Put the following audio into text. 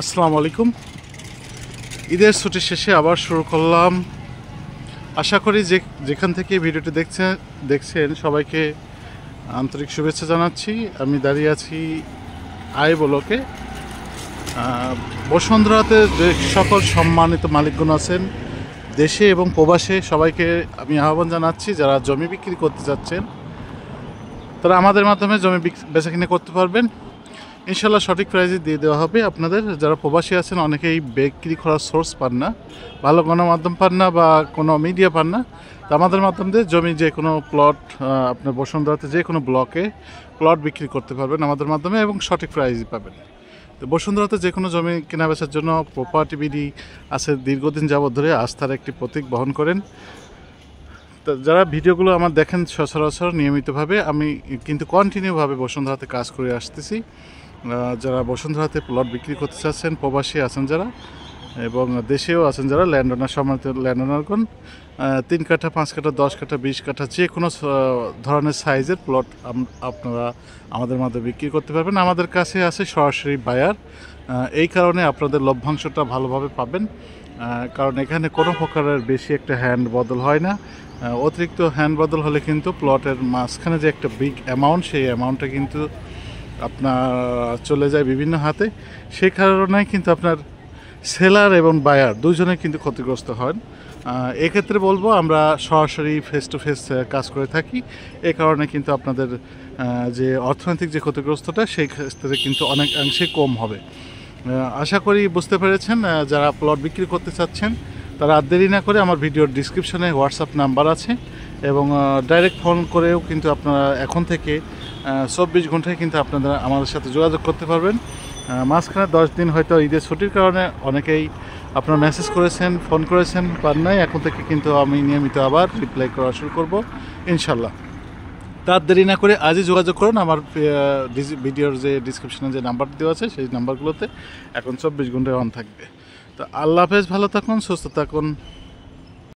আসসালামু আলাইকুম। ঈদের ছুটি শেষে আবার শুরু করলাম। আশা করি যেখান থেকে ভিডিওটি দেখছেন সবাইকে আন্তরিক শুভেচ্ছা জানাচ্ছি। আমি দাঁড়িয়ে আছি আই ব্লকে। বসুন্ধরাতে যে সকল সম্মানিত মালিকগণ আছেন দেশে এবং প্রবাসে, সবাইকে আমি আহ্বান জানাচ্ছি যারা জমি বিক্রি করতে যাচ্ছেন তারা আমাদের মাধ্যমে জমি বেচাকেনা করতে পারবেন। ইনশাল্লাহ সঠিক প্রাইজে দিয়ে দেওয়া হবে আপনাদের। যারা প্রবাসী আছেন অনেকেই বিক্রি করার সোর্স পান না, ভালো গণমাধ্যম পান না বা কোনো মিডিয়া পান না, তো আমাদের মাধ্যম দিয়ে জমি যে কোনো প্লট আপনার বসুন্ধরাতে যে কোনো ব্লকে প্লট বিক্রি করতে পারবেন আমাদের মাধ্যমে এবং সঠিক প্রাইজ পাবেন। তো বসুন্ধরাতে যে কোনো জমি কেনা বেচার জন্য প্রপার্টি বিডি আছে, দীর্ঘদিন যাবৎ ধরে আস্থার একটি প্রতীক বহন করেন। তো যারা ভিডিওগুলো আমার দেখেন সচরাচর নিয়মিতভাবে, আমি কিন্তু কন্টিনিউভাবে বসুন্ধরাতে কাজ করে আসতেছি। যারা বসুন্ধরাতে প্লট বিক্রি করতে চাচ্ছেন, প্রবাসী আছেন যারা এবং দেশেও আছেন যারা, ল্যান্ডওনার সম্মানিত ল্যান্ডওনারগণ, 3 কাঠা 5 কাঠা 10 কাঠা 20 কাঠা যে কোনো ধরনের সাইজের প্লট আপনারা আমাদের মাধ্যমে বিক্রি করতে পারবেন। আমাদের কাছে আছে সরাসরি বায়ার, এই কারণে আপনাদের লভ্যাংশটা ভালোভাবে পাবেন। কারণ এখানে কোনো প্রকারের বেশি একটা হ্যান্ড বদল হয় না। অতিরিক্ত হ্যান্ড বদল হলে কিন্তু প্লটের মাঝখানে যে একটা বিগ অ্যামাউন্ট, সেই অ্যামাউন্টটা কিন্তু আপনার চলে যায় বিভিন্ন হাতে। সেই কারণে কিন্তু আপনার সেলার এবং বায়ার দুজনে কিন্তু ক্ষতিগ্রস্ত হন। এক্ষেত্রে বলবো আমরা সরাসরি ফেস টু ফেস কাজ করে থাকি। এই কারণে কিন্তু আপনাদের যে অর্থনৈতিক যে ক্ষতিগ্রস্তটা সেই ক্ষেত্রে কিন্তু অনেকাংশে কম হবে। আশা করি বুঝতে পেরেছেন। যারা প্লট বিক্রি করতে চাচ্ছেন তারা আর দেরি না করে আমার ভিডিওর ডিসক্রিপশনে হোয়াটসঅ্যাপ নাম্বার আছে এবং ডাইরেক্ট ফোন করেও কিন্তু আপনারা এখন থেকে 24 ঘন্টায় কিন্তু আপনারা আমাদের সাথে যোগাযোগ করতে পারবেন। মাঝখানে 10 দিন হয়তো ঈদের ছুটির কারণে অনেকেই আপনারা মেসেজ করেছেন, ফোন করেছেন, পার নাই। এখন থেকে কিন্তু আমি নিয়মিত আবার রিপ্লাই করা শুরু করব ইনশাল্লাহ। তার দেরি না করে আজই যোগাযোগ করুন। আমার ভিডিওর যে ডিসক্রিপশনে যে নাম্বার দেওয়া আছে সেই নাম্বারগুলোতে এখন 24 ঘন্টায় অন থাকবে। তো আল্লাহ হাফেজ, ভালো থাকুন, সুস্থ থাকুন।